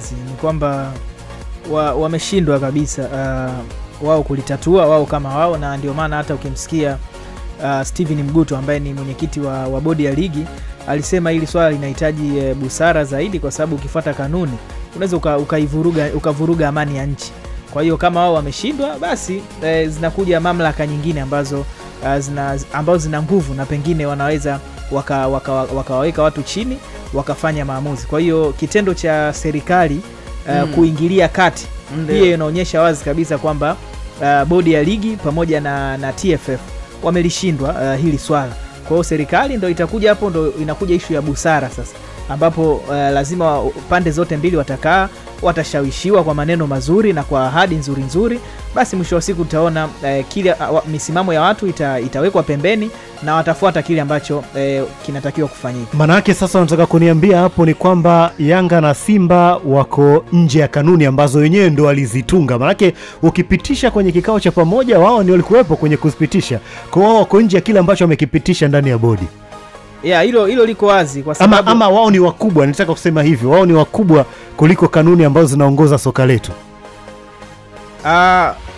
wazi ni kwamba wameshindwa kabisa wao kulitatua wao kama wao, na ndio maana hata ukimsikia Steven Mguto ambaye ni mwenyekiti wa bodi ya ligi alisema hili swala linahitaji busara zaidi, kwa sababu ukifuata kanuni unaweza ukavuruga amani ya nchi. Kwa hiyo kama wao wameshindwa, basi zinakuja mamlaka nyingine ambazo zina nguvu na pengine wanaweza wakawaweka watu chini wakafanya maamuzi. Kwa hiyo kitendo cha serikali kuingilia kati, hiyo inaonyesha wazi kabisa kwamba bodi ya ligi pamoja na TFF wamelishindwa hili swala. Kwa hiyo serikali ndio itakuja hapo, ndio inakuja issue ya busara sasa, ambapo lazima pande zote mbili watashawishiwa kwa maneno mazuri na kwa ahadi nzuri, basi mwisho wa siku utaona kile misimamo ya watu itawekwa pembeni na watafuata kile ambacho kinatakiwa kufanyika. Maana yake sasa unataka kuniambia hapo ni kwamba Yanga na Simba wako nje ya kanuni ambazo wenyewe ndio walizitunga. Maana yake ukipitisha kwenye kikao cha pamoja, wao ndio walikuwepo kwenye kuzipitisha. Kwa hiyo wako nje ya kile ambacho wamekipitisha ndani ya bodi. Hilo liko wazi kwa sababu ama wao ni wakubwa, nataka kusema hivyo. Wao ni wakubwa kuliko kanuni ambazo zinaongoza soka letu.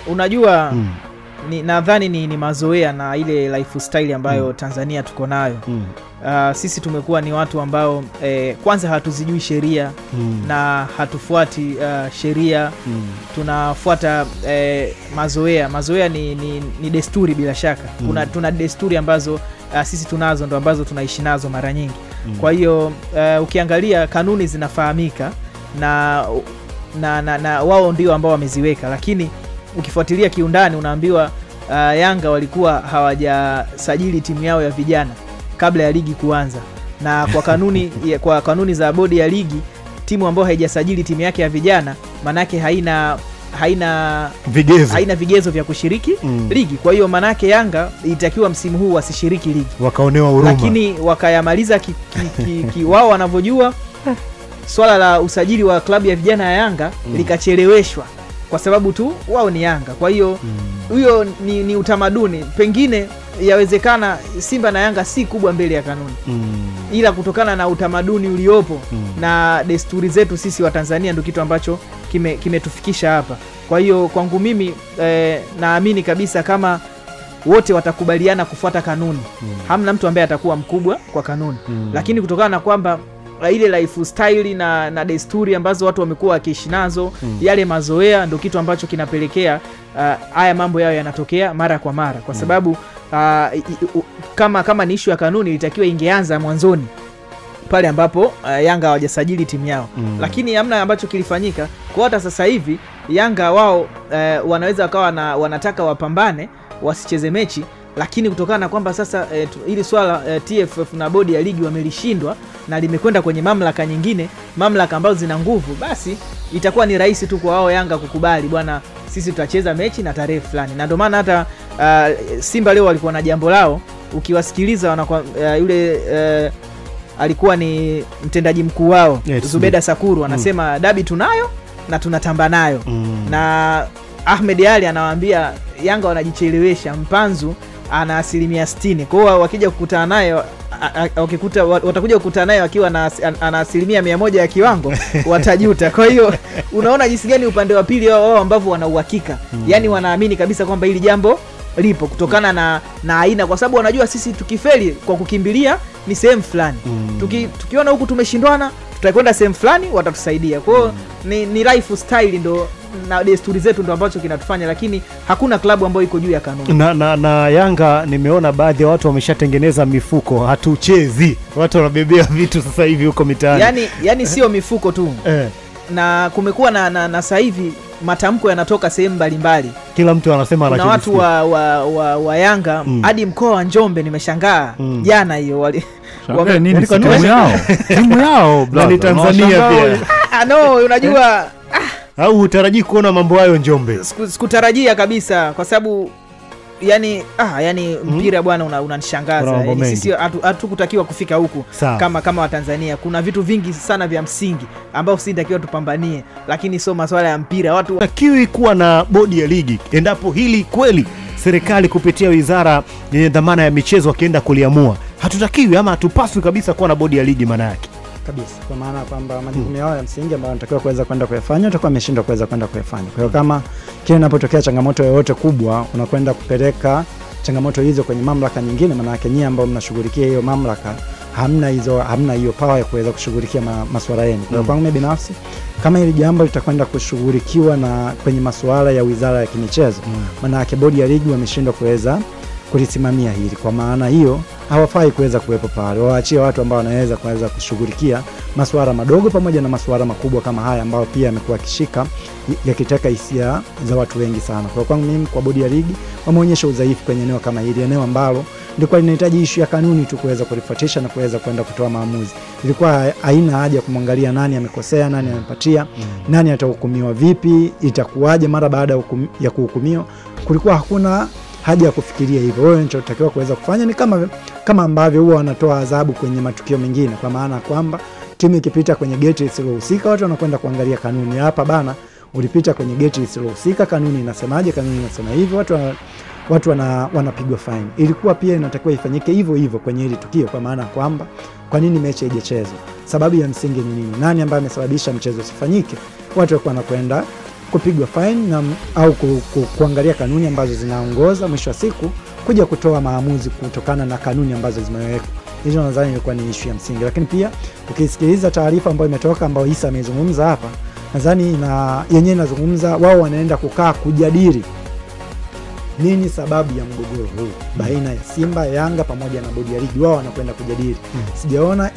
Unajua nadhani ni mazoea na ile lifestyle ambayo Tanzania tuko nayo. Sisi tumekuwa ni watu ambao kwanza hatuzijui sheria na hatufuati sheria, tunafuata mazoea. Mazoea ni desturi bila shaka. Tuna desturi ambazo sisi tunazo, ndo ambazo tunaishi nazo mara nyingi. Kwa hiyo ukiangalia kanuni zinafahamika na wao ndio ambao wameziweka, lakini ukifuatilia kiundani unaambiwa Yanga walikuwa hawajasajili timu yao ya vijana kabla ya ligi kuanza, na kwa kanuni za bodi ya ligi, timu ambayo haijasajili timu yake ya vijana manake haina vigezo vya kushiriki ligi. Kwa hiyo manake Yanga itakiwa msimu huu wasishiriki ligi, wakaonewa huruma, lakini wakayamaliza wao wanavyojua. Swala la usajili wa klabu ya vijana ya Yanga likacheleweshwa kwa sababu tu wao ni Yanga. Kwa hiyo huyo ni utamaduni. Pengine yawezekana Simba na Yanga si kubwa mbele ya kanuni, ila kutokana na utamaduni uliopo na desturi zetu sisi wa Tanzania ndio kitu ambacho kimetufikisha hapa. Kwa hiyo kwangu mimi naamini kabisa kama wote watakubaliana kufuata kanuni, hamna mtu ambaye atakuwa mkubwa kwa kanuni. Lakini kutokana na kwamba ile lifestyle na desturi ambazo watu wamekuwa wakiishi nazo, yale mazoea ndio kitu ambacho kinapelekea haya mambo yao yanatokea mara kwa mara. Kwa sababu kama ni issue ya kanuni ilitakiwa ingeanza mwanzoni pale ambapo Yanga hawajasajili timu yao. Lakini hamna ambacho kilifanyika. Kwa hata sasa hivi Yanga wao wanaweza wakawa wanataka wapambane wasicheze mechi, lakini kutokana na kwamba sasa ili swala TFF na bodi ya ligi wamelishindwa na limekwenda kwenye mamlaka nyingine, mamlaka ambazo zina nguvu, basi itakuwa ni rahisi tu kwa wao Yanga kukubali, bwana sisi tutacheza mechi na tarehe fulani. Na ndio maana hata Simba leo walikuwa na jambo lao, ukiwasikiliza wanakuwa yule alikuwa ni mtendaji mkuu wao Zubeda Sakuru anasema dabi tunayo na tunatamba nayo. Na Ahmed Ali anawaambia Yanga wanajichelewesha, Mpanzu ana 60%. Kwa hiyo wakija kukutana naye watakuja kukutana naye akiwa ana 100% ya kiwango watajuta. Kwa hiyo unaona jinsi gani upande wa pili wao ambao wana uhakika, yani wanaamini kabisa kwamba hili jambo lipo kutokana na aina, kwa sababu wanajua sisi tukifeli kwa kukimbilia ni sehemu fulani, tukiona huku tumeshindwana tutakwenda sehemu fulani watatusaidia. Kwa hiyo ni lifestyle ndo na desturi zetu ndo ambacho kinatufanya, lakini hakuna klabu ambayo iko juu ya kanuni. Na Yanga nimeona baadhi ya watu wameshatengeneza mifuko, hatuchezi. Watu wanabebea vitu sasa hivi huko mitaani. Yani sio mifuko tu. Na kumekuwa na sasa hivi matamko yanatoka sehemu mbalimbali. Kila mtu anasema anachojisikia. Kuna watu wa Yanga hadi mkoa wa Njombe nimeshangaa jana hiyo nini timu yao ni Tanzania pia. No, unajua au hutarajii kuona mambo hayo Njombe? Sikutarajia kabisa, kwa sababu yani mpira bwana unanishangaza. Yani sisi hatukutakiwa kufika huku kama wa Tanzania. Kuna vitu vingi sana vya msingi ambao sisi natakiwa tupambanie, lakini sio masuala ya mpira. Watu takiwi kuwa na bodi ya ligi endapo hili kweli serikali kupitia wizara yenye dhamana ya michezo wakienda kuliamua. Hatutakiwi ama hatupaswi kabisa kuwa na bodi ya ligi maana yake. kabisa, kwa maana kwamba majukumu yao ya msingi ambayo wanatakiwa kuweza kwenda kuyafanya watakuwa wameshindwa kuweza kwenda kuyafanya. Kwa hiyo kama kile inapotokea changamoto yoyote kubwa, unakwenda kupeleka changamoto hizo kwenye mamlaka nyingine, maana yake nyinyi ambao mnashughulikia hiyo mamlaka hamna hiyo power ya kuweza kushughulikia masuala yenu. Kwa hiyo kwangu mimi binafsi, kama hili jambo litakwenda kushughulikiwa na kwenye masuala ya Wizara ya Kimichezo, maana yake bodi ya ligi wameshindwa kuweza kulisimamia hili. Kwa maana hiyo hawafai kuweza kuwepo pale, waachie watu ambao wanaweza kuweza kushughulikia masuala madogo pamoja na masuala makubwa kama haya ambayo pia yamekuwa kishika yakiteka hisia za watu wengi sana. Kwa kwangu mimi, kwa bodi ya ligi wameonyesha udhaifu kwenye eneo kama hili, eneo ambalo ndiko linahitaji issue ya kanuni tu kuweza kulifuatisha na kuweza kwenda kutoa maamuzi. Ilikuwa haina haja kumwangalia nani amekosea, nani amepatia, nani atahukumiwa vipi, itakuwaje mara baada ya kuhukumiwa. Kulikuwa hakuna haja ya kufikiria hivyo. Wewe unachotakiwa kuweza kufanya ni kama ambavyo huwa wanatoa adhabu kwenye matukio mengine, kwa maana kwamba timu ikipita kwenye geti lisilohusika watu wanakwenda kuangalia kanuni. Hapa bana, ulipita kwenye geti lisilohusika, kanuni inasemaje, kanuni inasema hivi, watu wanapigwa fine. Ilikuwa pia inatakiwa ifanyike hivyo hivyo kwenye hili tukio, kwa maana kwamba kwa nini mechi haijachezwa, sababu ya msingi ni nini, nani ambaye amesababisha mchezo usifanyike. Watu walikuwa wanakwenda kupigwa fine au kuangalia kanuni ambazo zinaongoza, mwisho wa siku kuja kutoa maamuzi kutokana na kanuni ambazo zimewekwa. Hizo nadhani ilikuwa ni issue ya msingi. Lakini pia ukisikiliza taarifa ambayo imetoka ambayo Isa amezungumza hapa, nadhani yenyewe inazungumza wao wanaenda kukaa kujadili nini sababu ya mgogoro huu baina ya Simba, Yanga pamoja na bodi ya ligi. Wao wanakwenda kujadili. Sijaona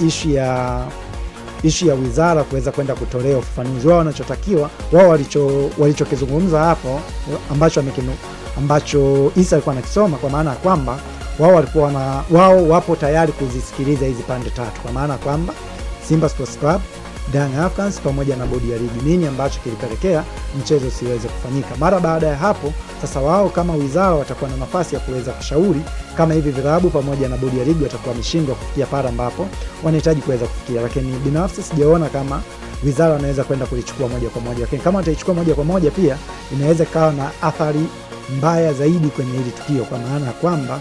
issue ya wizara kuweza kwenda kutolea ufafanuzi. Wao wanachotakiwa, wao walichokizungumza hapo ambacho Isa alikuwa anakisoma, kwa maana kwamba wao wapo tayari kuzisikiliza hizi pande tatu, kwa maana kwamba Simba Sports Club, Young Africans pamoja na bodi ya ligi, nini ambacho kilipelekea mchezo siweze kufanyika. Mara baada ya hapo sasa, wao kama wizara watakuwa na nafasi ya kuweza kushauri kama hivi vilabu pamoja na bodi ya ligi watakuwa wameshindwa kufikia pale ambapo wanahitaji kuweza kufikia. Lakini binafsi sijaona kama wizara wanaweza kwenda kulichukua moja kwa moja, lakini kama wataichukua moja kwa moja pia inaweza kawa na athari mbaya zaidi kwenye hili tukio, kwa maana kwamba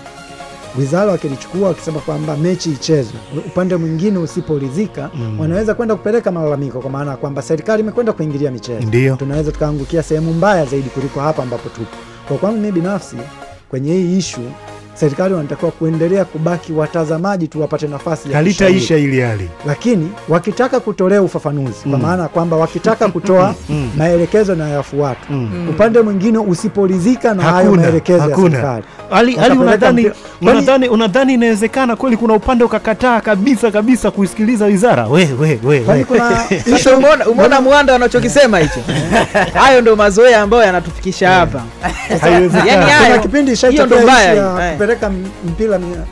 wizara wakilichukua wakisema kwamba mechi ichezwe, upande mwingine usiporidhika wanaweza kwenda kupeleka malalamiko, kwa maana kwamba serikali imekwenda kuingilia michezo. Tunaweza tukaangukia sehemu mbaya zaidi kuliko hapa ambapo tupo. Kwa kwangu mimi binafsi, kwenye hii issue serikali wanatakiwa kuendelea kubaki watazamaji tu, wapate nafasi ya halitaisha ili hali. Lakini wakitaka kutolea ufafanuzi, kwa maana kwamba wakitaka kutoa maelekezo na yafuate, upande mwingine usipolizika na hayo maelekezo ya serikali. Unadhani inawezekana kweli kuna upande ukakataa kabisa kuisikiliza wizara? Kwani kuna umeona Mwanda wanachokisema hicho? Hayo ndio mazoea ambayo yanatufikisha hapa. Yani kuna kipindi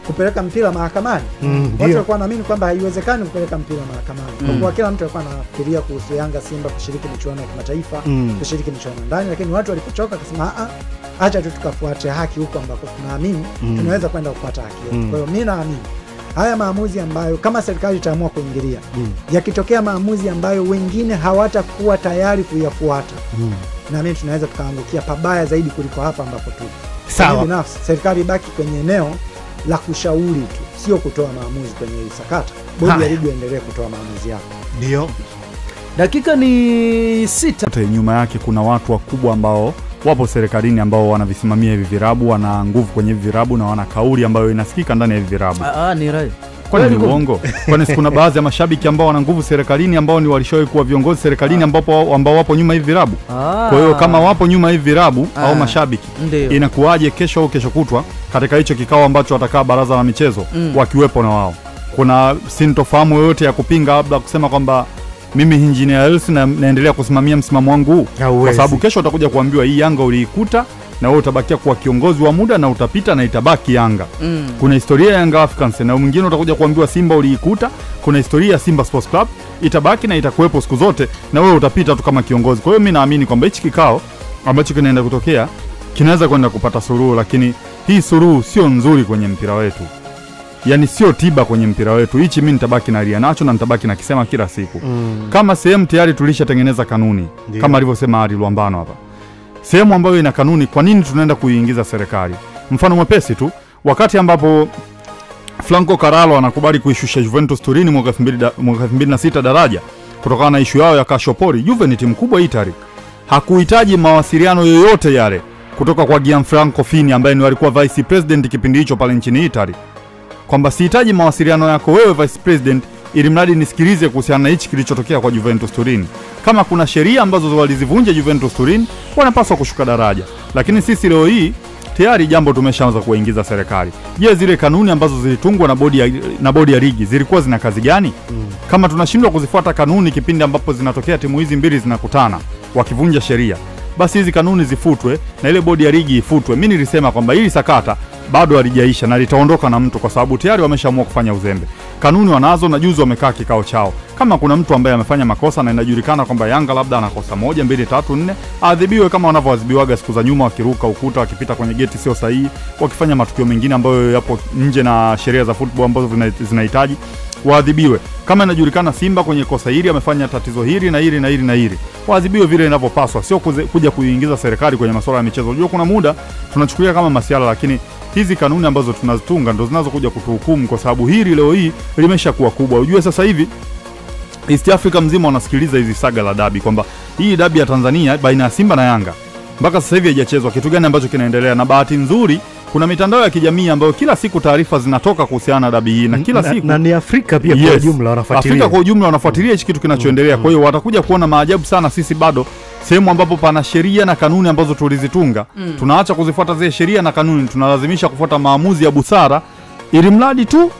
kupeleka mpira mahakamani. Watu walikuwa wanaamini kwamba haiwezekani kupeleka mpira mahakamani. Kwa kila mtu alikuwa anafikiria kuhusu Yanga Simba kushiriki michuano ya kimataifa, kushiriki michuano ndani, lakini watu walipochoka akasema acha tu tukafuate haki huko ambako tunaamini tunaweza kwenda kupata haki yetu. Kwa hiyo mimi naamini haya maamuzi ambayo kama serikali itaamua kuingilia, yakitokea maamuzi ambayo wengine hawatakuwa tayari kuyafuata, na mimi tunaweza tukaangukia pabaya zaidi kuliko hapa ambapo tupo. Sawa. Binafsi serikali ibaki kwenye eneo la kushauri tu, sio kutoa maamuzi kwenye hili sakata. Bodi ya ligi endelee kutoa maamuzi yao. Ndio. Dakika ni 6. Nyuma yake kuna watu wakubwa ambao wapo serikalini ambao wanavisimamia hivi virabu, wana nguvu kwenye hivi virabu na wana kauli ambayo inasikika ndani ya hivi virabu. Ni right. Kwani ni uongo? Kwani kuna baadhi ya mashabiki ambao wana nguvu serikalini ambao ni walishawahi kuwa viongozi serikalini ambao wapo nyuma hivi virabu. Kwa hiyo kama wapo nyuma hivi virabu au mashabiki, inakuwaje kesho au kesho kutwa katika hicho kikao ambacho watakaa baraza la michezo wakiwepo na wao? Kuna sintofahamu yoyote ya kupinga, labda kusema kwamba mimi Engineer Elsi naendelea kusimamia msimamo wangu huu? Kwa sababu kesho utakuja kuambiwa hii Yanga uliikuta na wewe utabakia kuwa kiongozi wa muda na utapita na itabaki Yanga. Kuna historia ya Yanga Africans, na mwingine utakuja kuambiwa Simba uliikuta, kuna historia ya Simba Sports Club, itabaki na itakuwepo siku zote na wewe utapita tu kama kiongozi. Kwa hiyo mimi naamini kwamba hichi kikao ambacho kinaenda kutokea kinaweza kwenda kupata suluhu, lakini hii suluhu sio nzuri kwenye mpira wetu. Yani sio tiba kwenye mpira wetu. Hichi mimi nitabaki na lia nacho na nitabaki na kisema kila siku. Kama sehemu tayari tulishatengeneza kanuni, kama alivyosema Ari Luambano hapa, sehemu ambayo ina kanuni, kwa nini tunaenda kuiingiza serikali? Mfano mwepesi tu, wakati ambapo Franco Carallo anakubali kuishusha Juventus Turin mwaka 2006 daraja kutokana na ishu yao ya Calciopoli. Juve ni timu kubwa Italy. Hakuhitaji mawasiliano yoyote yale kutoka kwa Gianfranco Fini ambaye ni alikuwa vice president kipindi hicho pale nchini Italy. Kwamba sihitaji mawasiliano yako wewe vice president ili mradi nisikilize kuhusiana na hichi kilichotokea kwa Juventus Turin. Kama kuna sheria ambazo walizivunja Juventus Turin, wanapaswa kushuka daraja. Lakini sisi leo hii tayari jambo tumeshaanza kuingiza serikali. Je, zile kanuni ambazo zilitungwa na bodi ya ligi zilikuwa zina kazi gani? Kama tunashindwa kuzifuata kanuni kipindi ambapo zinatokea timu hizi mbili zinakutana wakivunja sheria, basi hizi kanuni zifutwe na ile bodi ya ligi ifutwe. Mimi nilisema kwamba hili sakata bado halijaisha na litaondoka na mtu kwa sababu tayari wameshaamua kufanya uzembe. Kanuni wanazo na juzi wamekaa kikao chao. Kama kuna mtu ambaye amefanya makosa na inajulikana kwamba Yanga labda anakosa 1 2 3 4, adhibiwe kama wanavyoadhibiwaga siku za nyuma, wakiruka ukuta, wakipita kwenye geti sio sahihi, wakifanya matukio mengine ambayo yapo nje na sheria za football ambazo zinahitaji, waadhibiwe. Kama inajulikana Simba kwenye kosa hili amefanya tatizo hili na hili na hili na hili, waadhibiwe vile inavyopaswa, sio kuja kuingiza serikali kwenye masuala ya michezo. Unajua kuna muda tunachukulia kama masiala, lakini hizi kanuni ambazo tunazitunga ndo zinazokuja kutuhukumu, kwa sababu hili leo hii limeshakuwa kubwa. Ujue sasa hivi East Africa mzima wanasikiliza hizi saga la dabi, kwamba hii dabi ya Tanzania baina ya Simba na Yanga mpaka sasa hivi haijachezwa. Kitu gani ambacho kinaendelea? Na bahati nzuri kuna mitandao ya kijamii ambayo kila siku taarifa zinatoka kuhusiana na dabi hii, na kila siku na ni Afrika pia kwa ujumla wanafuatilia. Afrika kwa ujumla wanafuatilia hichi kitu kinachoendelea. Kwa hiyo watakuja kuona maajabu sana. Sisi bado sehemu ambapo pana sheria na kanuni ambazo tulizitunga, tunaacha kuzifuata zile sheria na kanuni, tunalazimisha kufuata maamuzi ya busara ili mradi tu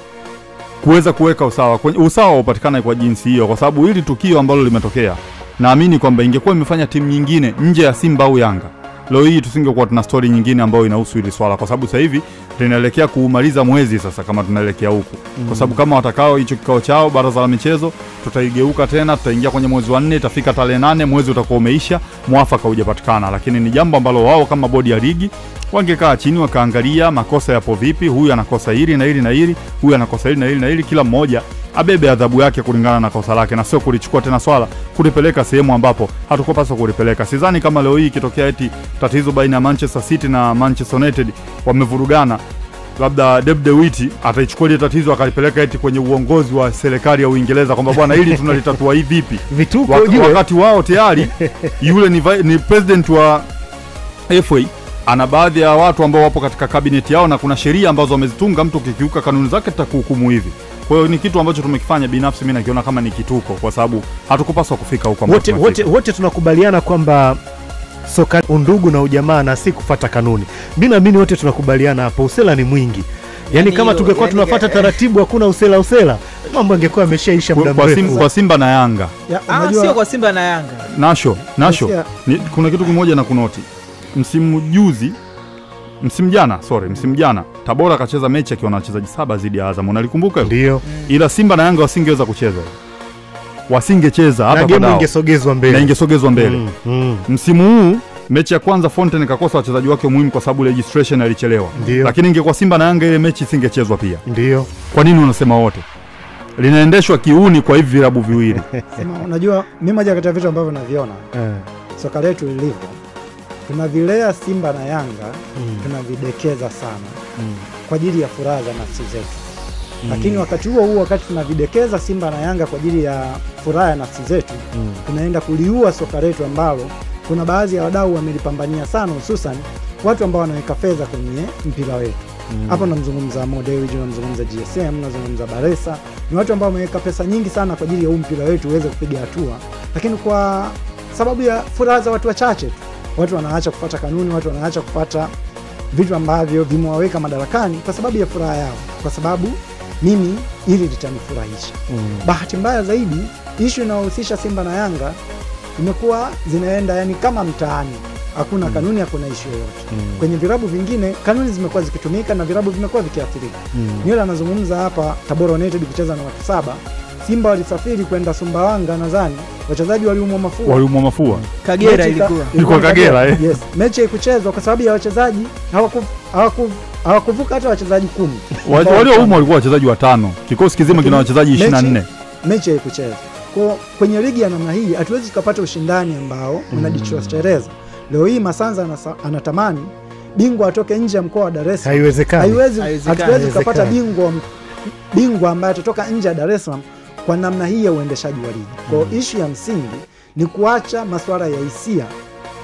kuweza kuweka usawa. Usawa upatikane kwa jinsi hiyo, kwa sababu hili tukio ambalo limetokea, naamini kwamba ingekuwa imefanya timu nyingine nje ya Simba au Yanga, leo hii tusingekuwa tuna story nyingine ambayo inahusu hili swala, kwa sababu sasa hivi tunaelekea kumaliza mwezi sasa kama tunaelekea huko. Kwa sababu kama watakao hicho kikao chao baraza la michezo, tutaigeuka tena, tutaingia kwenye mwezi wa 4, itafika tarehe 8, mwezi utakuwa umeisha, mwafaka hujapatikana. Lakini ni jambo ambalo wao kama bodi ya ligi wangekaa chini wakaangalia makosa yapo vipi, huyu anakosa hili na hili na hili, huyu anakosa hili na hili na hili, kila mmoja abebe adhabu yake kulingana na kosa lake, na sio kulichukua tena swala kulipeleka sehemu ambapo hatukopaswa kulipeleka. Sidhani kama leo hii ikitokea eti tatizo baina ya Manchester City na Manchester United wamevurugana, labda Deb De Wit ataichukua ile tatizo akalipeleka eti kwenye uongozi wa serikali ya Uingereza kwamba bwana hili tunalitatua hivi vipi. Wakati wao tayari yule ni president wa FA, ana baadhi ya watu ambao wapo katika cabinet yao na kuna sheria ambazo wamezitunga, mtu kikiuka kanuni zake tutakuhukumu hivi. Kwa hiyo ni kitu ambacho tumekifanya, binafsi mimi nakiona kama ni kituko, kwa sababu hatukupaswa kufika huko. Wote tunakubaliana kwamba soka undugu na ujamaa na si kufuata kanuni. Mimi naamini wote tunakubaliana hapo, usela ni mwingi. Yaani kama tungekuwa tunafuata taratibu, hakuna usela, mambo yangekuwa yameshaisha muda mrefu. Kwa Simba na Yanga. Sio kwa Simba na Yanga. Nasho. Kuna kitu kimoja na kunoti. Msimu jana Tabora akacheza mechi akiwa na wachezaji 7 dhidi ya Azam. Unalikumbuka? Ndio. Ila Simba na Yanga wasingeweza kucheza. Wasingecheza hata kwa game ingesogezwa mbele. Msimu huu mechi ya kwanza Fontaine kakosa wachezaji wake muhimu kwa sababu registration alichelewa. Lakini ingekuwa Simba na Yanga ile mechi isingechezwa pia. Ndio. Kwa nini unasema wote? Linaendeshwa kiuni kwa hivi vilabu viwili. Unajua mimi moja kati ya vitu ambavyo naviona soka letu lilivyo, tunavilea Simba na Yanga, tunavidekeza sana kwa ajili ya furaha za nafsi zetu. Lakini wakati huo wakati tunavidekeza Simba na Yanga kwa ajili ya furaha ya nafsi zetu, tunaenda kuliua soka letu ambalo kuna baadhi ya wadau wamelipambania sana, hususan watu ambao wanaweka fedha kwenye mpira wetu. Hapo namzungumza Mo Dewji, namzungumza GSM, namzungumza Baresa. Ni watu ambao wameweka pesa nyingi sana kwa ajili ya mpira wetu uweze kupiga hatua. Lakini kwa sababu ya furaha za watu wachache tu, watu wanaacha kufuata kanuni, watu wanaacha kufuata vitu ambavyo vimewaweka madarakani kwa sababu ya furaha yao, kwa sababu mimi ili litanifurahisha. Bahati mbaya zaidi, issue inayohusisha Simba na Yanga imekuwa zinaenda yani kama mtaani. Hakuna kanuni, hakuna issue yoyote. Kwenye vilabu vingine kanuni zimekuwa zikitumika na vilabu vimekuwa vikiathirika. Niona anazungumza hapa Tabora United kucheza na watu 7. Simba walisafiri kwenda Sumbawanga, nadhani wachezaji waliumwa mafua. Kagera ilikuwa Kagera. Yes, mechi haikuchezwa kwa sababu ya wachezaji hawakuvuka hata wachezaji 10. Walioumwa walikuwa wachezaji 5. Kikosi kizima kina wachezaji 24. Mechi haikuchezwa. Kwenye ligi ya namna hii hatuwezi kupata ushindani ambao unadichostereza. Leo hii Masanza anatamani bingwa atoke nje ya mkoa wa Dar es Salaam. Haiwezekani. Hatuwezi kupata bingwa bingwa ambaye atatoka nje ya Dar es Salaam kwa namna hii ya uendeshaji wa ligi. Kwa issue ya msingi ni kuacha masuala ya hisia,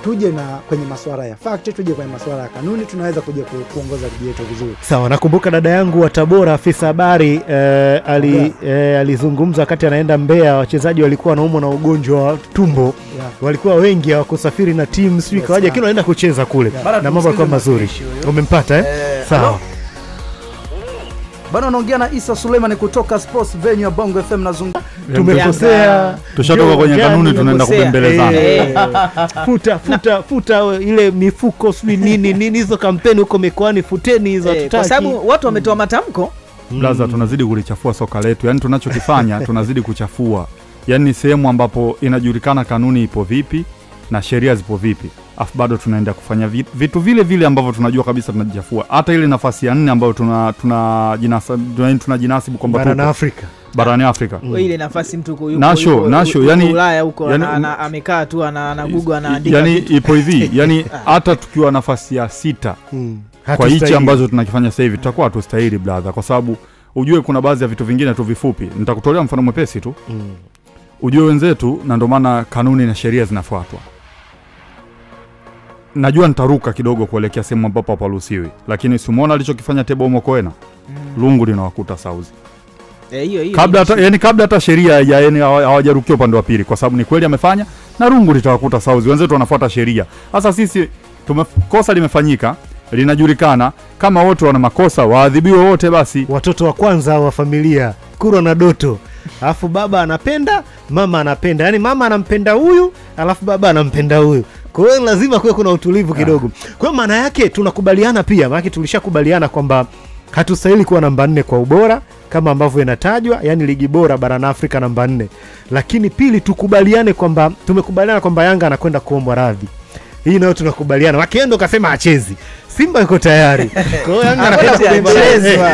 tuje na kwenye masuala ya fact, tuje kwenye masuala ya kanuni, tunaweza kuja kuongoza ligi yetu vizuri. Sawa, nakumbuka dada yangu wa Tabora afisa habari alizungumza wakati anaenda Mbeya, wachezaji walikuwa wanaumwa na ugonjwa wa tumbo. Walikuwa wengi hawakusafiri na timu, sio kawaje, kile wanaenda kucheza kule. Na mambo yalikuwa mazuri. Umempata Sawa. Bado naongea na Isa Suleiman kutoka Sports Venue ya Bongo FM nazungumza. Tumekosea. Tushatoka kwenye kanuni tunaenda kubembelezana. Futa ile mifuko swi nini hizo kampeni huko mikoani, futeni hizo tutaki. Kwa sababu watu wametoa matamko. Blaza, tunazidi kulichafua soka letu. Yaani tunachokifanya tunazidi kuchafua. Yaani sehemu ambapo inajulikana kanuni ipo vipi na sheria zipo vipi. Afu bado tunaenda kufanya vitu vile ambavyo tunajua kabisa tunajifua. Hata ile nafasi ya 4 ambayo tunajinasibu kwamba barani Afrika. Ile nafasi mtu yuko Nasho yani Ulaya huko amekaa tu ana Google anaandika. Yani ipo hivi, yani hata tukiwa nafasi ya 6 kwa hichi ambazo tunakifanya sasa hivi tutakuwa tustahili brother, kwa sababu ujue kuna baadhi ya vitu vingine tu vifupi. Nitakutolea mfano mwepesi tu. Ujue wenzetu, na ndio maana kanuni na sheria zinafuatwa. Najua nitaruka kidogo kuelekea sehemu ambapo haparuhusiwi, lakini simuona alichokifanya Teboho Mokoena. Lungu linawakuta Sauzi. Hiyo kabla hata sheria hawajarukia upande wa pili, kwa sababu ni kweli amefanya na lungu litawakuta Sauzi. Wenzetu wanafuata sheria. Sasa sisi kosa limefanyika, linajulikana, kama wote wana makosa waadhibiwe wote basi. Watoto wa kwanza wa familia, Kurwa na Doto. Alafu baba anapenda, mama anapenda. Yaani mama anampenda huyu, alafu baba anampenda huyu. Kwa hiyo lazima kuwe kuna utulivu kidogo. Kwa hiyo maana yake tunakubaliana pia, maana tulishakubaliana kwamba hatustahili kuwa namba 4 kwa ubora kama ambavyo inatajwa, yani ligi bora barani Afrika namba 4. Lakini pili tumekubaliana kwamba Yanga anakwenda kuombwa radhi. Hii nayo tunakubaliana. Wakiendo kasema achezi. Simba yuko tayari. Kwa hiyo Yanga anakwenda kuombolezwa.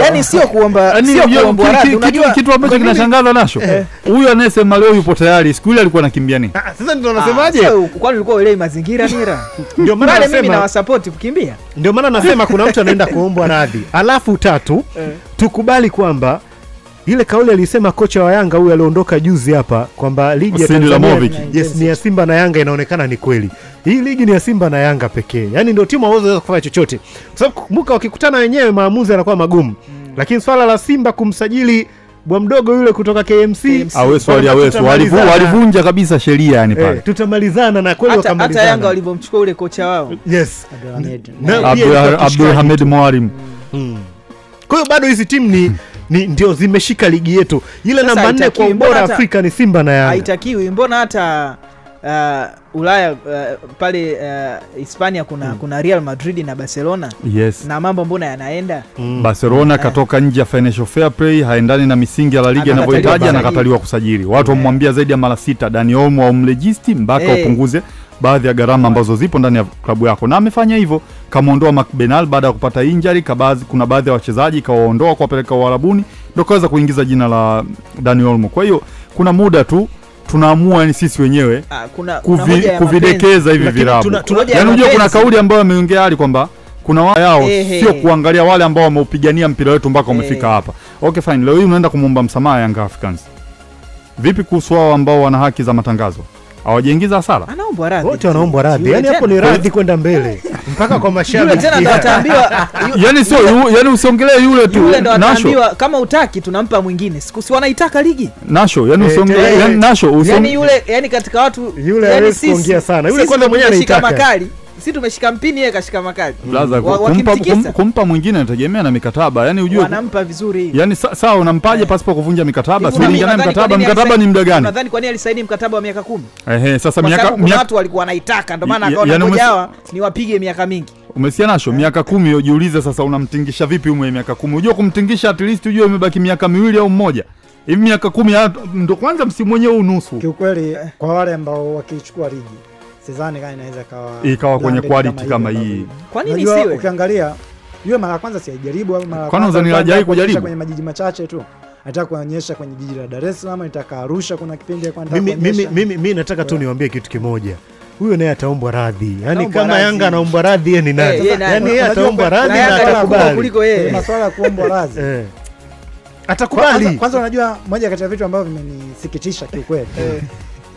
Yaani sio kuomba radhi. Unajua kitu ambacho kinashangaza Nasho. Huyu anayesema leo yupo tayari, siku ile alikuwa anakimbia nini? Sasa ndio anasemaje? Kwani ulikuwa uelewi mazingira Nira? Ndio maana nasema mimi nawasupport kukimbia. Ndio maana nasema kuna mtu anaenda kuombwa radhi. Alafu tatu, tukubali kwamba ile kauli alisema kocha wa Yanga huyu aliondoka juzi hapa kwamba ligi ya Tanzania ni ya Simba na Yanga, inaonekana ni kweli. Hii ligi ni ya Simba na Yanga pekee. Yaani ndio timu hawawezi kufanya chochote. Kwa sababu kumbuka wakikutana wenyewe maamuzi yanakuwa magumu. Lakini swala la Simba kumsajili bwa mdogo yule kutoka KMC walivunja kabisa sheria yani pale. Tutamalizana na kweli wakamalizana. Hata Yanga walivomchukua ule kocha wao. Yes. Abdulhamid Mwarim. Kwa hiyo bado hizi timu ndio zimeshika ligi yetu. Ile namba 4 kwa ubora Afrika ni Simba na Yanga. Haitakiwi. Mbona hata Ulaya pale Hispania kuna Real Madrid na Barcelona. Yes. Na mambo mbona yanaenda? Barcelona katoka nje ya financial fair play, haendani na misingi ya La Liga inavyohitaji, anakataliwa kusajili. Watu wamwambia zaidi ya mara 6 Dani Olmo umregisti mpaka upunguze baadhi ya gharama ambazo zipo ndani ya klabu yako. Na amefanya hivyo, kamuondoa McBenal baada ya kupata injury, kuna baadhi ya wachezaji kawaondoa kuwapeleka Uarabuni, ndio kaweza kuingiza jina la Dani Olmo. Kwa hiyo kuna muda tu tunaamua ni sisi wenyewe kuvidekeza hivi virabu. Yaani unajua kuna kauli ambayo ameongea ali kwamba kuna wao sio kuangalia wale ambao wameupigania mpira wetu mpaka umefika hapa. Okay fine, leo hii unaenda kumuomba msamaha Young Africans. Vipi kuhusu wao ambao wana haki za matangazo? Hawajaingiza hasara? Anaombwa radhi. Wote wanaombwa radhi. Yaani hapo ni radhi kwenda mbele mpaka kwa mashabiki. Yule tena ndo ataambiwa yaani usiongelee yule tu. Yule ndo ataambiwa kama utaki tunampa mwingine. Si wanaitaka ligi. Nasho, yaani usiongelee yaani yule yaani katika watu yule hawezi kuongea sana. Yule kwanza mwenyewe anaitaka. Sisi tumeshika mpini, yeye kashika makali. Kumpa mwingine inategemea na mikataba. Yaani ujue wanampa vizuri. Yaani sawa unampaje pasipo kuvunja mikataba? Si ulingana mkataba ni muda gani? Nadhani kwa nini alisaini mkataba wa miaka 10? Sasa kuna watu walikuwa wanaitaka, ndio maana akaona ngoja hawa ni wapige miaka mingi. Umesikia Nasho, miaka 10 ujiulize sasa unamtingisha vipi umwe miaka 10? Unajua kumtingisha at least ujue umebaki miaka 2 au 1. Hivi miaka 10 ndio kwanza msimu wenyewe unusu. Kiukweli kwa wale ambao wakichukua ligi sidhani kama inaweza ikawa kwenye quality kama hii. Kwa nini siwe? Ukiangalia yule mara kwanza si haijaribu au mara kwanza hajai kujaribu kwenye majiji machache tu. Nataka kuonyesha kwenye jiji la Dar es Salaam, nataka Arusha kuna kipindi ya kwenda mimi nataka tu niwaambie kitu kimoja. huyo naye ataombwa radhi. Yaani kama Yanga anaombwa radhi yeye ni nani? Yaani yeye ataombwa radhi na atakubali. Kuliko yeye. Masuala ya kuombwa radhi. Atakubali. Kwanza unajua moja kati ya vitu ambavyo vimenisikitisha kiukweli.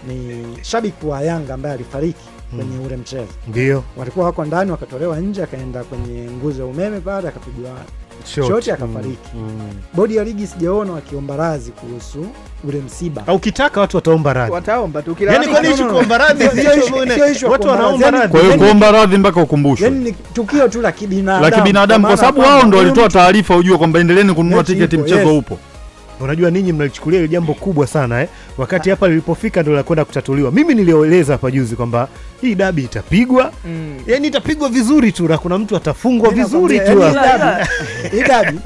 Ni shabiki wa Yanga ambaye alifariki kwenye ule mchezo. Ndio. Walikuwa wako ndani wakatolewa nje akaenda kwenye nguzo ya umeme pale akapigwa shoti akafariki. Bodi ya ligi sijaona wakiomba radhi kuhusu ule msiba. Au ukitaka watu wataomba radhi. Wataomba tu kila. Yaani kwa nini kuomba radhi? Watu wanaomba radhi. Kwa hiyo kuomba radhi mpaka ukumbushwe. Yaani ni tukio tu la kibinadamu. La kibinadamu kwa sababu wao ndio walitoa taarifa ujue kwamba endeleeni kununua tiketi mchezo upo. Unajua ninyi mnalichukulia ile jambo kubwa sana wakati hapa lilipofika ndio la kwenda kutatuliwa. Mimi nilieleza hapa juzi kwamba hii dabi itapigwa. Yaani itapigwa vizuri tu na kuna mtu atafungwa vizuri tu. Hii dabi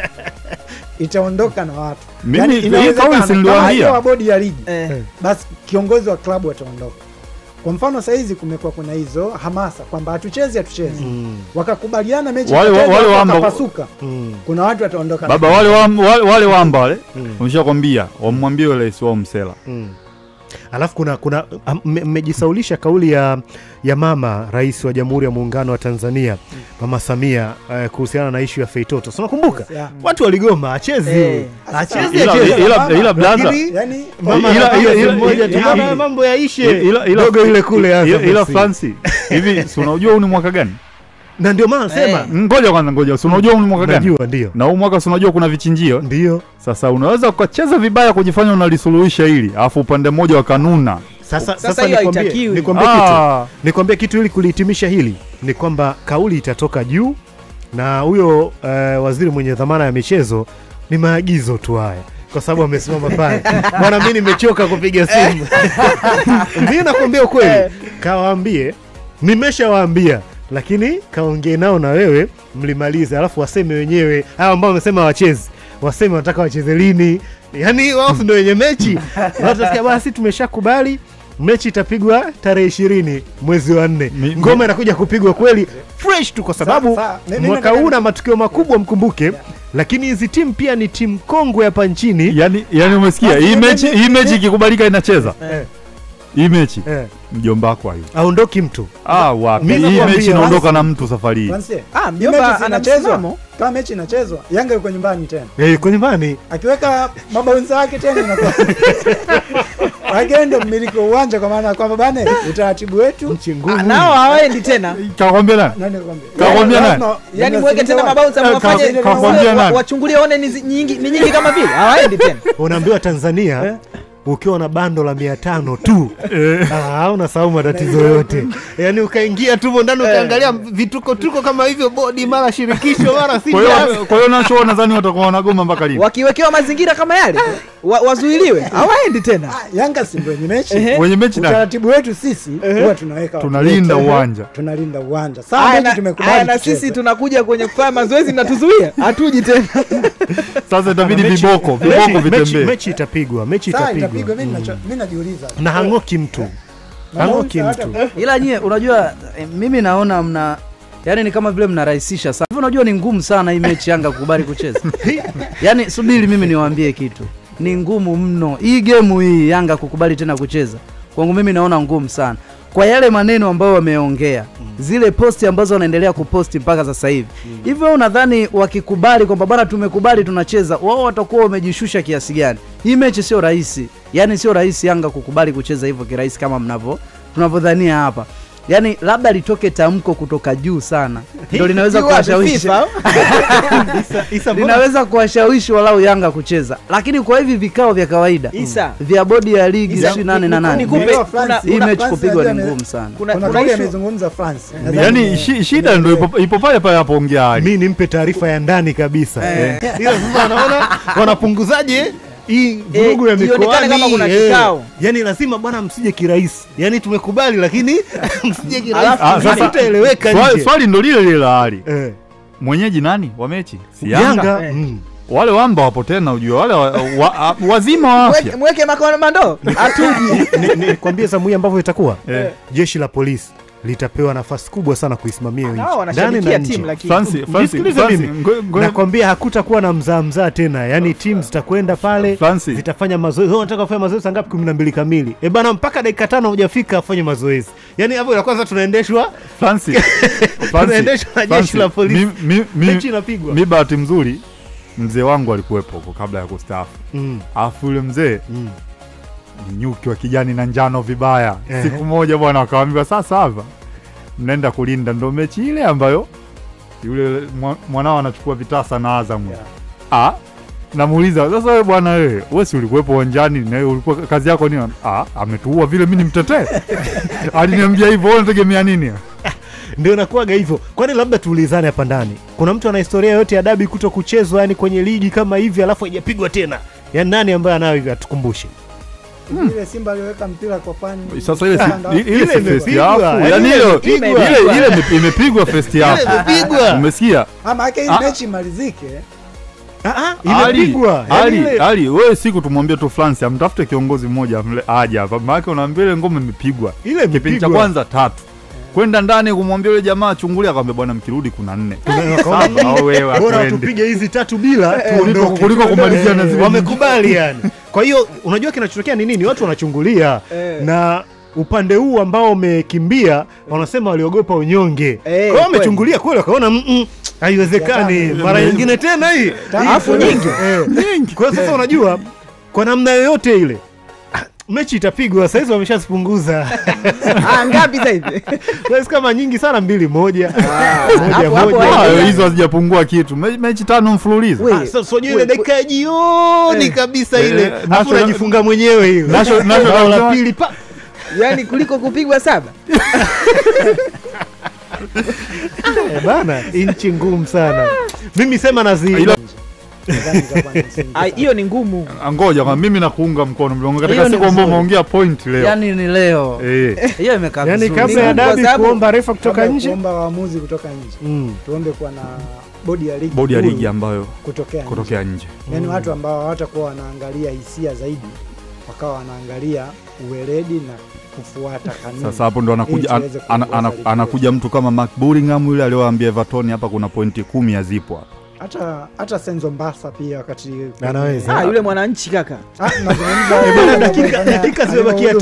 itaondoka na watu. Mimi hii kauli siliwaambia wa bodi ya ligi. Basi kiongozi wa klabu ataondoka. Kwa mfano sasa hizi kumekuwa kuna hizo hamasa kwamba hatuchezi. Wakakubaliana mechi itapasuka. Kuna watu wataondoka. Baba wale wale umeshakwambia wamwambie yule rais wao Msela. Alafu kuna mmejisaulisha kauli ya mama rais wa Jamhuri ya Muungano wa Tanzania Mama Samia kuhusiana na issue ya Feitoto. Unakumbuka? Watu waligoma acheze. Ila blaza yani mama mambo yaishe dogo ile kule ila Fancy. Hivi si unajua huu ni mwaka gani? Na ndio maana nasema ngoja si unajua huu ni mwaka gani? Najua ndio. Na huu mwaka si unajua kuna vichinjio? Ndio. Sasa unaweza ukacheza vibaya kujifanya unalisuluhisha hili, alafu upande mmoja wa kanuna. Sasa nikwambie kitu ili kulihitimisha hili ni kwamba kauli itatoka juu na huyo waziri mwenye dhamana ya michezo ni maagizo tu haya. Kwa sababu amesimama pale. Bwana mimi nimechoka kupiga simu. Mimi nakwambia ukweli. Kawaambie, nimeshawaambia. Lakini kaongee nao na wewe mlimalize alafu waseme wenyewe hao ambao wamesema wacheze. Waseme wanataka wacheze lini. Yaani wao ndio wenye mechi. Watasikia basi tumeshakubali mechi itapigwa tarehe 20 mwezi wa 4. Ngoma inakuja kupigwa kweli fresh tu kwa sababu mwaka huu na matukio makubwa mkumbuke. Lakini hizi timu pia ni timu kongwe hapa nchini. Yaani umesikia hii mechi ikikubalika inacheza. Hii mechi mjomba wako hiyo. Aondoki mtu. Wapi? Hii mechi inaondoka na mtu safari hii. Mjomba anachezwa. Kama mechi inachezwa, Yanga yuko nyumbani tena. Yuko nyumbani. Akiweka mabaunza wake tena inakuwa. Agenda mmiliki wa uwanja kwa maana kwamba bane utaratibu wetu nao hawaendi tena. Kakwambia nani? Kakwambia nani? Yaani mweke tena mabaunza mwafanye wachungulie one ni nyingi kama vile. Hawaendi tena. Unaambiwa Tanzania ukiwa na bando la 500 tu unasahau matatizo yote. Yaani ukaingia tu ndani ukaangalia vituko kama hivyo bodi mara shirikisho mara Simba. Kwa hiyo nacho nadhani watakuwa wanagoma mpaka lini? Wakiwekewa mazingira kama yale wazuiliwe. Hawaendi tena. Yanga si ndio wenye mechi na utaratibu wetu sisi huwa tunaweka tunalinda uwanja. Tunalinda uwanja. Sasa mechi tumekubali. Na sisi tunakuja kwenye kufanya mazoezi na tuzuia. Hatuji tena. Sasa itabidi viboko vitembee. Mechi itapigwa. Mimi najiuliza. Na hangoki mtu. Ila nyie unajua mimi naona yani ni kama vile mnarahisisha sana. Unajua ni ngumu sana hii mechi Yanga kukubali kucheza. Yaani subiri mimi niwaambie kitu. Ni ngumu mno. Hii game hii Yanga kukubali tena kucheza. Kwangu mimi naona ngumu sana. Kwa yale maneno ambayo wameongea, zile posti ambazo wanaendelea kuposti mpaka sasa hivi. Hivyo unadhani wakikubali kwamba bwana tumekubali tunacheza, wao watakuwa wamejishusha kiasi gani? Hii mechi sio rahisi. Yaani sio rahisi Yanga kukubali kucheza hivyo kirahisi kama tunavyodhania hapa. Yaani labda litoke tamko kutoka juu sana. Ndio linaweza kuwashawishi. Linaweza kuwashawishi walau Yanga kucheza. Lakini kwa hivi vikao vya kawaida vya bodi ya ligi 28 na 8. Hii mechi kupigwa ni ngumu sana. Kuna kauli amezungumza France. Yaani shida ndio ipo pale hapo ongea. Mimi nimpe taarifa ya ndani kabisa. Ila sasa anaona wanapunguzaje hii vurugu ya mikoani kama kuna kikao. Yaani lazima bwana msije kirahisi. Yaani tumekubali lakini msije kirahisi. Sasa utaeleweka nje. Swali ndo lile la hali. Mwenyeji nani wa mechi? Si Yanga. Wale wamba wapo tena ujue wale wazima wa afya. Mweke makomando atuji. Nikwambie Samuel ambavyo itakuwa. Jeshi la polisi litapewa nafasi kubwa sana kuisimamia nchi. Ndani na timu lakini. Francis, nakwambia hakutakuwa na mzaa tena. Yaani timu zitakwenda pale, zitafanya mazoezi. Wao wanataka kufanya mazoezi ngapi? 12 kamili. Bana mpaka dakika 5 hujafika afanye mazoezi. Yaani hapo la kwanza tunaendeshwa Francis. tunaendeshwa na jeshi la polisi. Mechi inapigwa. Mimi bahati mzuri mzee wangu alikuwepo huko kabla ya kustaafu. Alafu yule mzee ni nyuki wa kijani na njano vibaya. Siku moja bwana akawaambia sasa hapa mnaenda kulinda, ndo mechi ile ambayo yule mwanao anachukua vitasa na Azam. Namuuliza sasa, wewe bwana, wewe si ulikuwepo uwanjani na wewe ulikuwa kazi yako nini? Ametuua vile mimi nimtetee. Aliniambia hivyo, wewe unategemea nini? Ndio inakuwaga hivyo. Kwani labda tuulizane hapa ndani, kuna mtu ana historia yote ya dabi kuto kuchezwa yani kwenye ligi kama hivi alafu haijapigwa tena? Yaani nani ambaye anayo hivi atukumbushe? Ile Simba aliweka mpira kwa fani. Sasa ile first half, yani ile imepigwa first half. Umesikia? Ama yake hii mechi malizike. Imepigwa. Ali, wewe siku tumwambie tu France amtafute kiongozi mmoja aje hapa. Maana unaambia ile ngoma imepigwa. Ile kipindi cha kwanza 3. Kwenda ndani kumwambia yule jamaa chungulia, akamwambia bwana mkirudi kuna 4. Bora tupige hizi 3 bila kuliko kumalizia na zile. Wamekubali yani. Kwa hiyo unajua kinachotokea ni nini? Watu wanachungulia na upande huu ambao umekimbia wanasema waliogopa unyonge. Kwa hiyo wamechungulia kweli wakaona haiwezekani. Mara nyingine tena hii. Alafu nyingi. Kwa hiyo sasa unajua kwa namna yoyote ile mechi itapigwa. Sasa hizo wameshazipunguza. Ngapi sasa hivi? Sasa kama nyingi sana 2-1. Hizo hazijapungua kitu. Mechi 5 mfululizo. Sasa sio ile dakika ya jioni kabisa ile. Hapo unajifunga mwenyewe hiyo. National la pili pa. Yaani kuliko kupigwa 7. Bana, inchi ngumu sana. Mimi sema hiyo ni ngumu. Ngoja kwa mimi nakuunga mkono mlongo katika siku ambayo umeongea point leo. Yaani ni leo. Hiyo imekaa vizuri. Yaani kabla ya dabi kuomba refa kutoka nje, kuomba waamuzi kutoka nje. Tuombe kuwa na bodi ya ligi ambayo kutokea nje. Yaani watu ambao hawatakuwa wanaangalia hisia zaidi, wakawa wanaangalia uweledi na kufuata kanuni. Sasa hapo ndo anakuja mtu kama Mark Bullingham yule aliyowaambia Everton hapa kuna pointi 10 hazipo hapa. Hata Senzo Mbasa pia wakati anaweza. Yule mwananchi kaka. Nazungumza dakika zimebakia 5.